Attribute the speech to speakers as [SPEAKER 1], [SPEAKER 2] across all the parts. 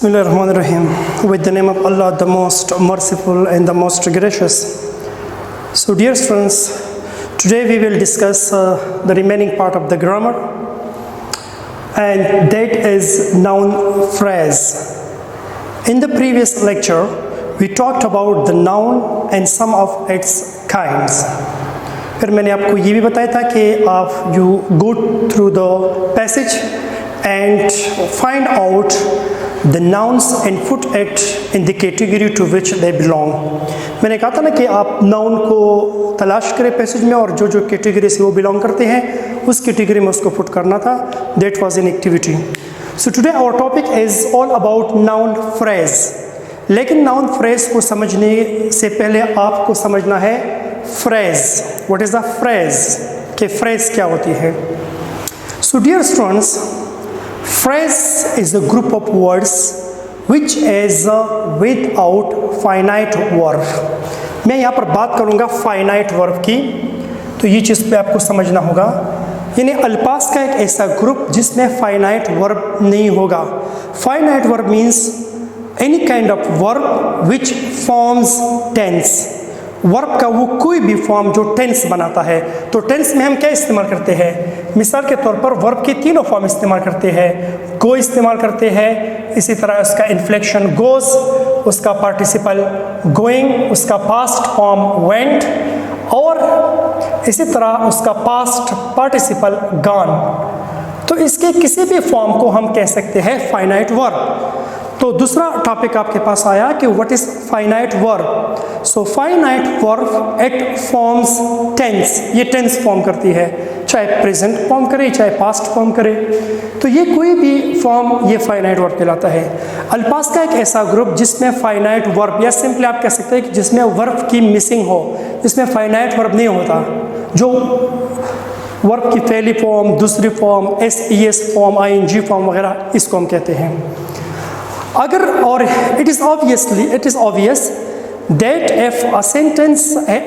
[SPEAKER 1] Bismillahirrahmanirrahim. With the name of Allah, the most merciful and the most gracious. So dear students, today we will discuss the remaining part of the grammar, and that is noun phrase. In the previous lecture, we talked about the noun and some of its kinds. फिर मैंने आपको ये भी बताया था कि आप you go through the passage and find out the nouns and put it in the category to which they belong. मैंने कहा था ना कि आप नाउन को तलाश करें पैसेज में और जो जो कैटेगरी से वो बिलोंग करते हैं उस कैटेगरी में उसको पुट करना था. That was an activity. So today our topic is all about noun phrase. लेकिन नाउन फ्रेज को समझने से पहले आपको समझना है phrase. What is the phrase? कि फ्रेज क्या होती है. So dear students, phrase is a group of words which is without finite verb. मैं यहाँ पर बात करूँगा finite verb की, तो ये चीज़ पे आपको समझना होगा. यानी अल्पास का एक ऐसा ग्रुप जिसमें finite verb नहीं होगा. Finite verb means any kind of verb which forms tense. Verb का वो कोई भी फॉर्म जो टेंस बनाता है. तो टेंस में हम क्या इस्तेमाल करते हैं? मिसाल के तौर पर वर्ब के तीनों फॉर्म इस्तेमाल करते हैं. गो इस्तेमाल करते हैं, इसी तरह उसका इन्फ्लेक्शन गोज, उसका पार्टिसिपल गोइंग, उसका पास्ट फॉर्म वेंट, और इसी तरह उसका पास्ट पार्टिसिपल गॉन. तो इसके किसी भी फॉर्म को हम कह सकते हैं फाइनाइट वर्ब. तो दूसरा टॉपिक आपके पास आया कि what is finite verb. So finite verb it forms tense. ये टेंस फॉर्म करती है, चाहे प्रेजेंट फॉर्म करे चाहे पास्ट फॉर्म करे. तो ये कोई भी फॉर्म ये फाइनाइट वर्ब कहलाता है. अल्पास का एक ऐसा ग्रुप जिसमें फाइनाइट वर्ब, या सिंपली आप कह सकते हैं कि जिसमें वर्ब की मिसिंग हो, जिसमें फाइनाइट वर्ब नहीं होता, जो वर्ब की पहली फॉर्म, दूसरी form, S form, ING form वगैरह, इसको हम कहते हैं. अगर और it is obvious that if a sentence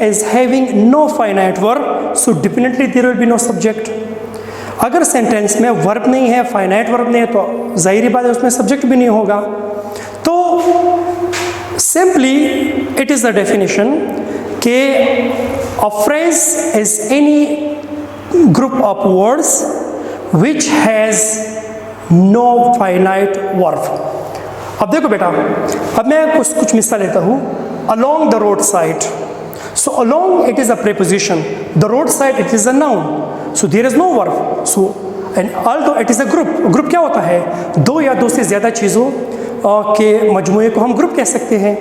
[SPEAKER 1] is having no finite verb, so definitely there will be no subject. अगर सेंटेंस में वर्ब नहीं है, फाइनाइट वर्ब नहीं है, तो जाहिर बात है उसमें सब्जेक्ट भी नहीं होगा. तो simply it is the definition कि a phrase is any group of words which has no finite verb. अब देखो बेटा, अब मैं कुछ मिसाल लेता हूँ. along the road side, so along it is a preposition, the road side it is a noun, so there is no verb. So and although it is a group क्या होता है? दो या दो से ज़्यादा चीज़ों के मजमूए को हम ग्रुप कह सकते हैं.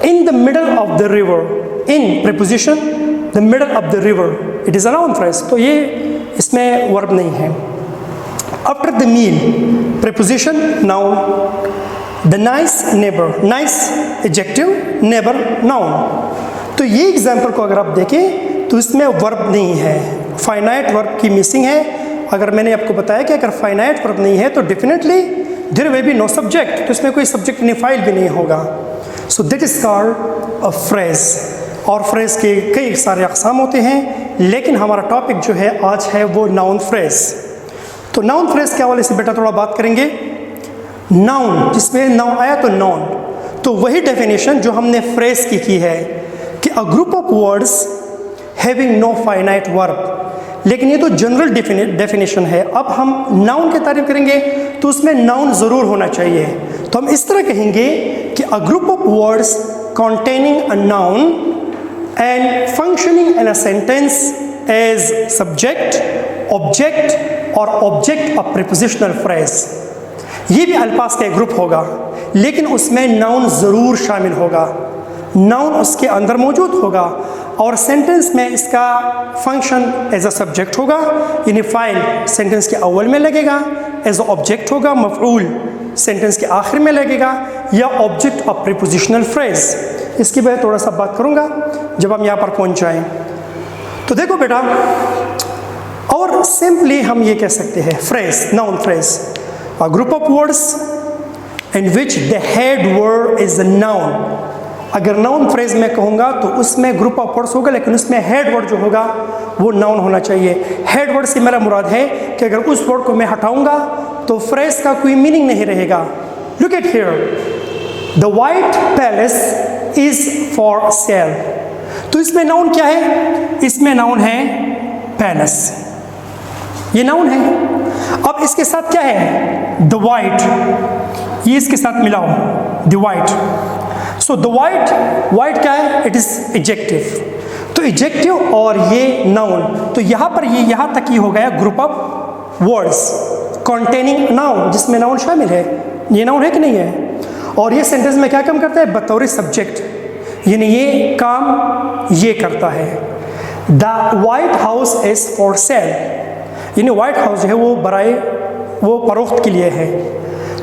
[SPEAKER 1] in the middle of the river, in preposition the middle of the river, it is a noun phrase, तो ये इसमें verb नहीं है. after the meal, preposition noun. The nice neighbor, nice adjective, neighbor noun. तो ये example को अगर आप देखें तो इसमें वर्ब नहीं है, फाइनाइट वर्ब की मिसिंग है. अगर मैंने आपको बताया कि अगर फाइनाइट वर्ब नहीं है तो definitely there will be no subject, तो इसमें कोई सब्जेक्ट फाइल भी नहीं होगा. So that is called a phrase. और फ्रेज के कई सारे अक़साम होते हैं, लेकिन हमारा टॉपिक जो है आज है वो नाउन फ्रेज. तो नाउन फ्रेज के हवाले से बेटा थोड़ा बात करेंगे. नाउन, जिसमें नाउन आया तो नाउन, तो वही डेफिनेशन जो हमने फ्रेज की है कि a group of words having no finite verb. लेकिन ये तो जनरल डेफिनेशन है. अब हम नाउन की तारीफ करेंगे तो उसमें नाउन ज़रूर होना चाहिए. तो हम इस तरह कहेंगे कि a group of words containing a noun and functioning in a sentence as subject, object और ऑब्जेक्ट ऑफ प्रीपोजिशनल फ्रेज. ये भी अल्पास का एक ग्रुप होगा, लेकिन उसमें नाउन ज़रूर शामिल होगा. नाउन उसके अंदर मौजूद होगा और सेंटेंस में इसका फंक्शन एज अ सब्जेक्ट होगा, यानी फाइल सेंटेंस के अव्वल में लगेगा, एज अ ऑब्जेक्ट होगा, मफऊल सेंटेंस के आखिर में लगेगा, या ऑब्जेक्ट ऑफ प्रीपोजिशनल फ्रेज. इसकी मैं थोड़ा सा बात करूँगा जब हम यहाँ पर पहुँच जाएँ. तो देखो बेटा, और सिंपली हम ये कह सकते हैं phrase, noun phrase, a group of words in which the head word is a noun. अगर नाउन फ्रेज में कहूँगा तो उसमें ग्रुप ऑफ वर्ड्स होगा, लेकिन उसमें हेड वर्ड जो होगा वो नाउन होना चाहिए. हेड वर्ड से मेरा मुराद है कि अगर उस वर्ड को मैं हटाऊँगा तो फ्रेज का कोई मीनिंग नहीं रहेगा. Look at here, the white palace is for sale. तो इसमें नाउन क्या है? इसमें नाउन है पैलेस, ये नाउन है। अब इसके साथ क्या है? द वाइट, ये इसके साथ मिलाओ, the white. So the white, white क्या है? It is adjective. तो एडजेक्टिव और ये नाउन, तो यहाँ पर ये यहाँ तक ही हो गया group of words containing noun, जिसमें नाउन शामिल है। ये नाउन है कि नहीं है? और ये सेंटेंस में क्या काम करता है? बतौर सब्जेक्ट, यानी ये काम ये करता है। The white house is for sale, यानी वाइट हाउस जो है वो बराए वो फरोख्त के लिए है।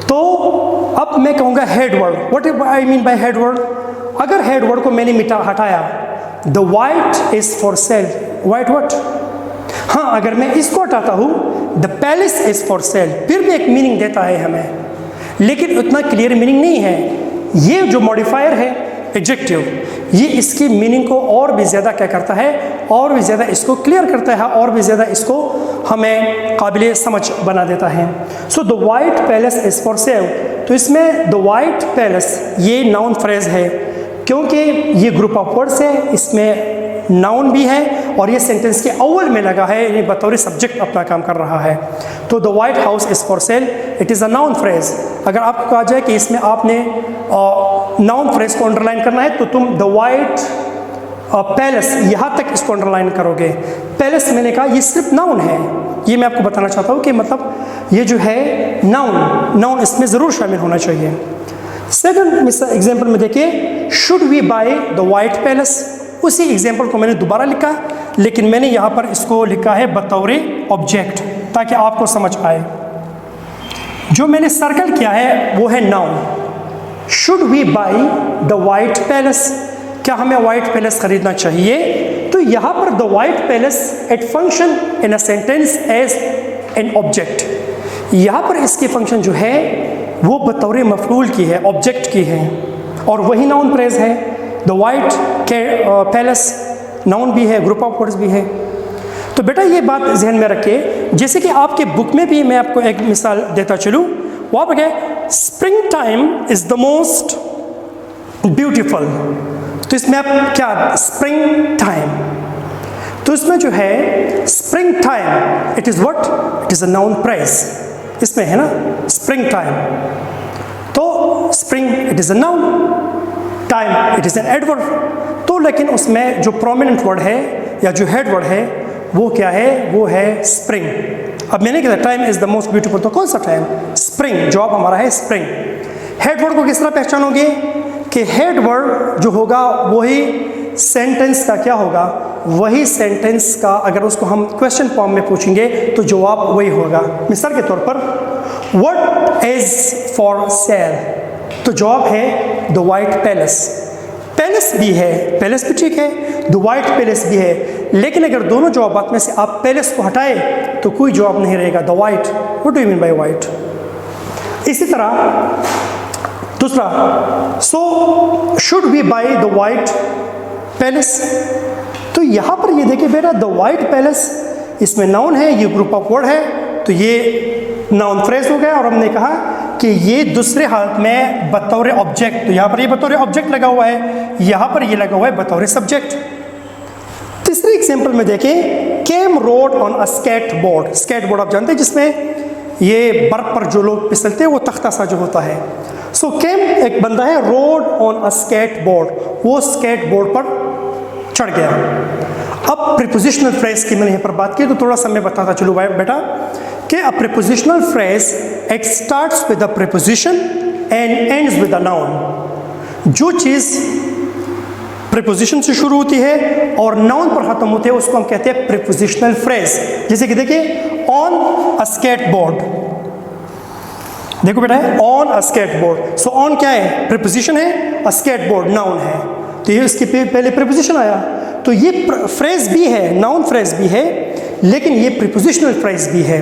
[SPEAKER 1] तो अब मैं कहूँगा head word. What I mean by head word? अगर हेड वर्ड को मैंने हटाया, the white is for sale, white what? हाँ, अगर मैं इसको हटाता हूँ, the palace is for sale, फिर भी एक मीनिंग देता है हमें, लेकिन उतना क्लियर मीनिंग नहीं है। ये जो मॉडिफायर है एडजेक्टिव, ये इसकी मीनिंग को और भी ज़्यादा क्या करता है? और भी ज़्यादा इसको क्लियर करता है, और भी ज़्यादा इसको हमें काबिल समझ बना देता है। So the white palace is for sale, तो इसमें द वाइट पैलेस ये नाउन फ्रेज है, क्योंकि ये ग्रुप ऑफ वर्ड्स है, इसमें नाउन भी है और ये सेंटेंस के अव्वल में लगा है, ये बतौर सब्जेक्ट अपना काम कर रहा है। तो the white house is for sale, it is a noun phrase. अगर आपको कहा जाए कि इसमें आपने नाउन फ्रेज को अंडरलाइन करना है, तो तुम द वाइट पैलेस यहाँ तक इसको अंडरलाइन करोगे। पैलेस मैंने कहा ये सिर्फ नाउन है, ये मैं आपको बताना चाहता हूँ कि मतलब ये जो है नाउन इसमें ज़रूर शामिल होना चाहिए। सेकंड एग्जाम्पल में देखिए, should we buy the white palace. उसी एग्जाम्पल को मैंने दोबारा लिखा, लेकिन मैंने यहाँ पर इसको लिखा है बतौर ऑब्जेक्ट, ताकि आपको समझ आए। जो मैंने सर्कल किया है वो है noun. Should we buy the white palace, क्या हमें वाइट पैलेस खरीदना चाहिए? तो यहाँ पर the white palace it function in a sentence as an object. यहाँ पर इसकी फंक्शन जो है वो बतौर मफूल की है, ऑब्जेक्ट की है, और वही नाउन फ्रेज है। द वाइट पैलेस नाउन भी है, ग्रुप ऑफ वर्ड्स भी है। तो बेटा ये बात जहन में रखिए, जैसे कि आपके बुक में भी मैं आपको एक मिसाल देता चलूँ। वहाँ पर क्या, spring time is the most beautiful. तो इसमें आप क्या, स्प्रिंग टाइम, तो इसमें जो है spring time it is what? It is a noun phrase, इसमें है ना स्प्रिंग टाइम। तो spring it is a noun, time it is an adverb. तो लेकिन उसमें जो प्रोमिनेंट वर्ड है या जो हेड वर्ड है वो क्या है? वो है स्प्रिंग। अब मैंने कहा time is the most beautiful, तो कौन सा टाइम? स्प्रिंग, जवाब हमारा है स्प्रिंग। हेड वर्ड को किस तरह पहचानोगे कि हेड वर्ड जो होगा वही सेंटेंस का क्या होगा? वही सेंटेंस का अगर उसको हम क्वेश्चन फॉर्म में पूछेंगे तो जवाब वही होगा। मिसाल के तौर पर, व्हाट इज़ फॉर सेल, तो जवाब है द वाइट पैलेस। पैलेस भी है, पैलेस भी ठीक है, द वाइट पैलेस भी है, लेकिन अगर दोनों जवाबात में से आप पैलेस को हटाए तो कोई जवाब नहीं रहेगा। The white, what do you mean by white? इसी तरह दूसरा, so should we buy the white palace. तो यहाँ पर ये देखिए बेटा, द वाइट पैलेस इसमें नाउन है, ये ग्रुप ऑफ वर्ड है, तो ये नाउन फ्रेज हो गया। और हमने कहा कि ये दूसरे हालत में बतौर ऑब्जेक्ट, तो यहाँ पर ये बतौर ऑब्जेक्ट लगा हुआ है, यहाँ पर ये लगा हुआ है बतौर सब्जेक्ट। तीसरे एग्जाम्पल में देखें, came rode on a skateboard. Skateboard आप जानते हैं जिसमें ये बर्फ पर जो लोग फिसलते हैं, वो तख्ता सा जो होता है। सो केम एक बंदा है, rode on a skateboard, वो स्केट बोर्ड पर चढ़ गया। अब प्रीपोजिशनल फ्रेज की मैंने यहाँ पर बात की, तो थोड़ा सा मैं बताता चलूँ भाई बेटा कि a prepositional phrase it starts with a preposition and ends with a noun. जो चीज़ प्रीपोजिशन से शुरू होती है और नाउन पर खत्म होती है उसको हम कहते हैं प्रीपोजिशनल फ्रेज। जैसे कि देखिए, ऑन अ स्केट बोर्ड, देखो बेटा है on a skateboard. So on क्या है? प्रीपोजिशन है, अ स्केट बोर्ड नाउन है, तो ये इसके पहले प्रीपोजिशन आया। तो ये फ्रेज भी है, नाउन फ्रेज भी है, लेकिन ये प्रीपोजिशनल फ्रेज भी है।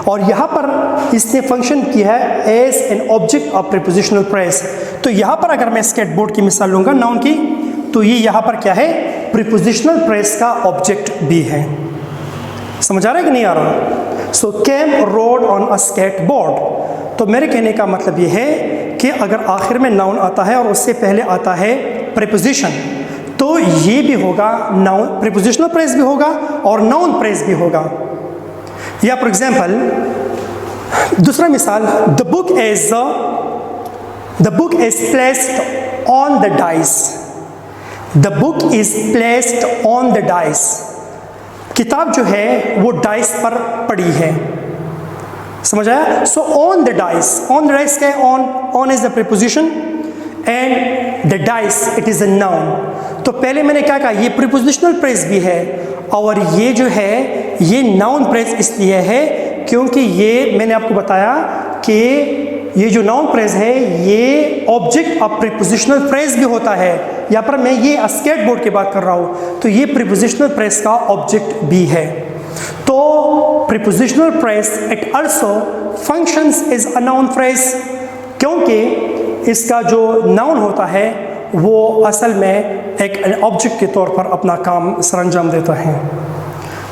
[SPEAKER 1] और यहाँ पर इसने फंक्शन किया है as an object of prepositional phrase. तो यहाँ पर अगर मैं स्केट बोर्ड की मिसाल लूँगा नाउन की, तो ये यहाँ पर क्या है? प्रीपोजिशनल फ्रेज का ऑब्जेक्ट भी है। समझ आ रहा है कि नहीं आ रहा? So came rode on a skateboard. तो मेरे कहने का मतलब ये है कि कि अगर आखिर में नाउन आता है और उससे पहले आता है प्रीपोजिशन, तो ये भी होगा नाउन, प्रीपोजिशनल फ्रेज भी होगा और नाउन फ्रेज भी होगा। या फॉर एग्जांपल दूसरा मिसाल, the book is placed on the dice. The book is placed on the dice. किताब जो है वो डाइस पर पड़ी है। समझ आया? So on the dice, on the dice क्या है? On is the preposition and the dice it is a noun. तो पहले मैंने क्या कहा, ये प्रीपोजिशनल फ्रेज भी है और ये जो है ये नाउन फ्रेज इसलिए है क्योंकि ये मैंने आपको बताया कि ये जो नाउन फ्रेज है ये ऑब्जेक्ट ऑफ प्रीपोजिशनल फ्रेज भी होता है। यहाँ पर मैं ये स्केटबोर्ड की बात कर रहा हूँ, तो ये प्रीपोजिशनल फ्रेज का ऑब्जेक्ट भी है। तो prepositional phrase it also functions as a noun phrase, क्योंकि इसका जो नाउन होता है वो असल में एक ऑब्जेक्ट के तौर पर अपना काम सरंजाम देता है।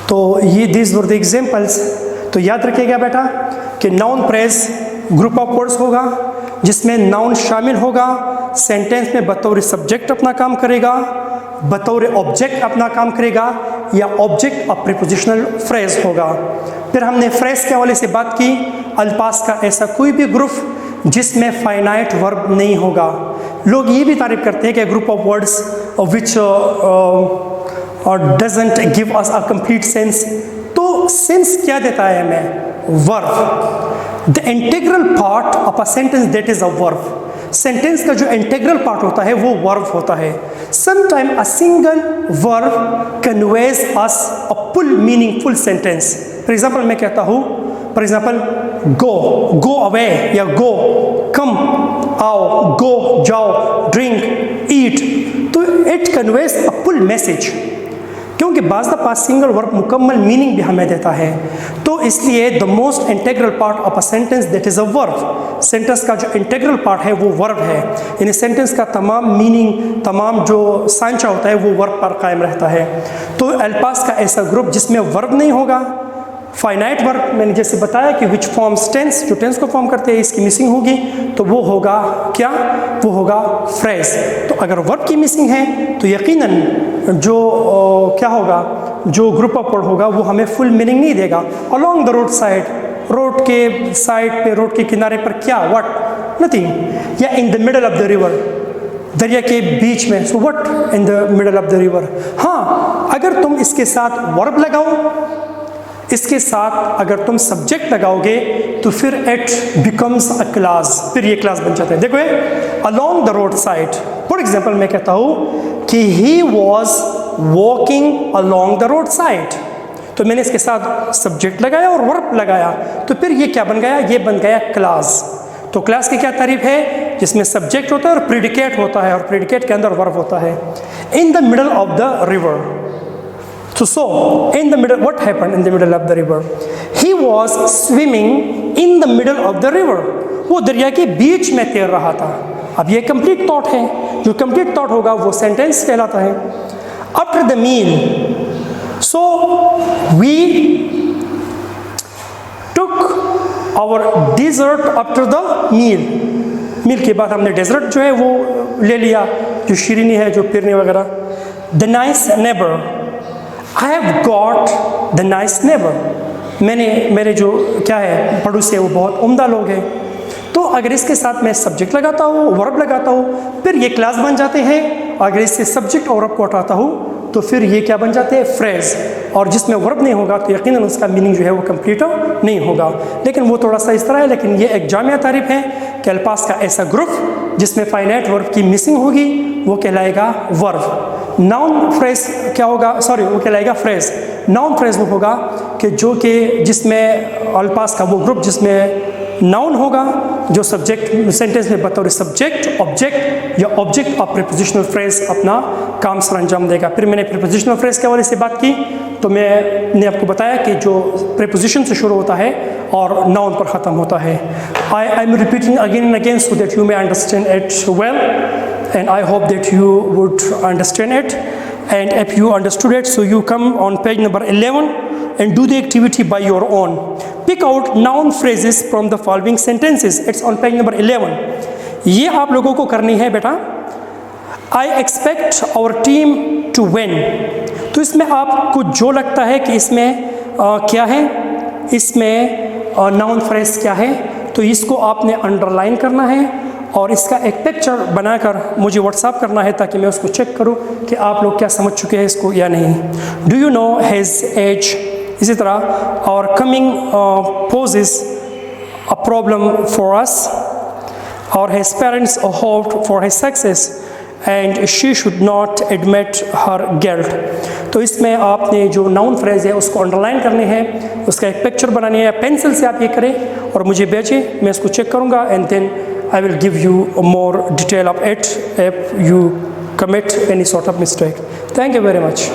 [SPEAKER 1] तो ये दीज वर द एग्जांपल्स। तो याद रखिएगा बेटा कि noun phrase group of words होगा जिसमें नाउन शामिल होगा, सेंटेंस में बतौर सब्जेक्ट अपना काम करेगा, बतौर ऑब्जेक्ट अपना काम करेगा, या ऑब्जेक्ट ऑफ प्रीपोजिशनल फ्रेज होगा। फिर हमने फ्रेज के हवाले से बात की, अल्फाज का ऐसा कोई भी ग्रुप जिसमें फाइनाइट वर्ब नहीं होगा। लोग ये भी तारीफ करते हैं कि group of words which doesn't give us a complete sense. तो सेंस क्या देता है हमें? Verb. The integral part of a sentence that is a verb. Sentence का जो इंटीग्रल पार्ट होता है वो वर्ब होता है। Sometime a single verb conveys us a full meaningful sentence. For example मैं कहता हूँ, फॉर एग्जाम्पल गो अवे या गो, कम आओ, गो जाओ, ड्रिंक ईट, तो it conveys a full message, क्योंकि बाज़ द पास सिंगल वर्ब मुकम्मल मीनिंग भी हमें देता है। तो इसलिए the most integral part of a sentence that is a verb. Sentence का जो इंटीग्रल पार्ट है वो वर्ब है, यानी सेंटेंस का तमाम मीनिंग, तमाम जो सांचा होता है वो वर्ब पर कायम रहता है। तो अल्फाज का ऐसा ग्रुप जिसमें वर्ब नहीं होगा, फाइनाइट वर्ब मैंने जैसे बताया कि विच फॉर्म्स टेंस, जो टेंस को फॉर्म करते हैं इसकी मिसिंग होगी, तो वो होगा क्या? वो होगा फ्रेज। तो अगर वर्ब की मिसिंग है तो यकीनन जो क्या होगा, जो ग्रुप ऑफ वर्ड होगा वो हमें फुल मीनिंग नहीं देगा। Along the road side, road के साइड पे, रोड के किनारे पर क्या? व्हाट? नथिंग। या in the middle of the river, दरिया के बीच में, so what in the middle of the river. हाँ, अगर तुम इसके साथ वर्ब लगाओ, इसके साथ अगर तुम सब्जेक्ट लगाओगे तो फिर इट बिकम्स अ क्लास, फिर ये क्लास बन जाता है। देखो along the road side, for example मैं कहता हूँ कि he was walking along the road side, तो मैंने इसके साथ सब्जेक्ट लगाया और वर्ब लगाया, तो फिर ये क्या बन गया? ये बन गया क्लास। तो क्लास की क्या तारीफ है? जिसमें सब्जेक्ट होता है और प्रेडिकेट होता है, और प्रेडिकेट के अंदर वर्ब होता है। In the middle of the river, so in the middle, what happened in the middle of the river? He was swimming in the middle of the river. वो दरिया के बीच में तैर रहा था। अब ये कंप्लीट थॉट है, जो कंप्लीट थॉट होगा वो सेंटेंस कहलाता है। After the meal, so we took our dessert after the meal. मील के बाद हमने डेजर्ट जो है वो ले लिया, जो शीरीनी है, जो पिरनी वगैरह। The nice neighbor, I have got the nice neighbor. मेरे जो क्या है पड़ोसी है वो बहुत उम्दा लोग हैं। तो अगर इसके साथ मैं सब्जेक्ट लगाता हूँ, वर्ब लगाता हूँ, फिर ये क्लास बन जाते हैं। अगर इससे सब्जेक्ट और वर्ब को हटाता हूँ तो फिर ये क्या बन जाते हैं? फ्रेज। और जिसमें वर्ब नहीं होगा तो यकीनन उसका मीनिंग जो है वो कंप्लीट नहीं होगा। लेकिन वो थोड़ा सा इस तरह है, लेकिन ये एक जामिया तारीफ है कि अल्फाज का ऐसा ग्रुप जिसमें फाइनाइट वर्ब की मिसिंग होगी वो कहलाएगा वर्ब। नाउन फ्रेज क्या होगा? सॉरी, वो कहलाएगा फ्रेज। नाउन फ्रेज वो होगा कि जो कि जिसमें अल्फाज का वो ग्रुप जिसमें नाउन होगा, जो सब्जेक्ट सेंटेंस में बतौर सब्जेक्ट, ऑब्जेक्ट या ऑब्जेक्ट ऑफ प्रीपोजिशनल फ्रेज अपना काम सर अंजाम देगा। फिर मैंने प्रीपोजिशनल फ्रेज के हवाले से बात की, तो मैंने आपको बताया कि जो प्रीपोजिशन से शुरू होता है और नाउन पर ख़त्म होता है। I am repeating again and again so that you may understand it well, and I hope that you would understand it. And if you understood it, so you come on page number 11 and do the activity by your own. Pick out noun phrases from the following sentences. It's on page number 11. ये आप लोगों को करनी है बेटा। I expect our team to win. तो इसमें आपको जो लगता है कि इसमें क्या है, इसमें नाउन फ्रेज क्या है, तो इसको आपने अंडरलाइन करना है और इसका एक पिक्चर बनाकर मुझे व्हाट्सएप करना है ताकि मैं उसको चेक करूं कि आप लोग क्या समझ चुके हैं इसको या नहीं। Do you know his age. इसी तरह और coming poses a problem for us और his parents hoped for his success and she should not admit her guilt. तो इसमें आपने जो नाउन फ्रेज है उसको अंडरलाइन करने हैं, उसका एक पिक्चर बनानी है, पेंसिल से आप ये करें और मुझे भेजें, मैं इसको चेक करूँगा and then I will give you more detail of it if you commit any sort of mistake. Thank you very much.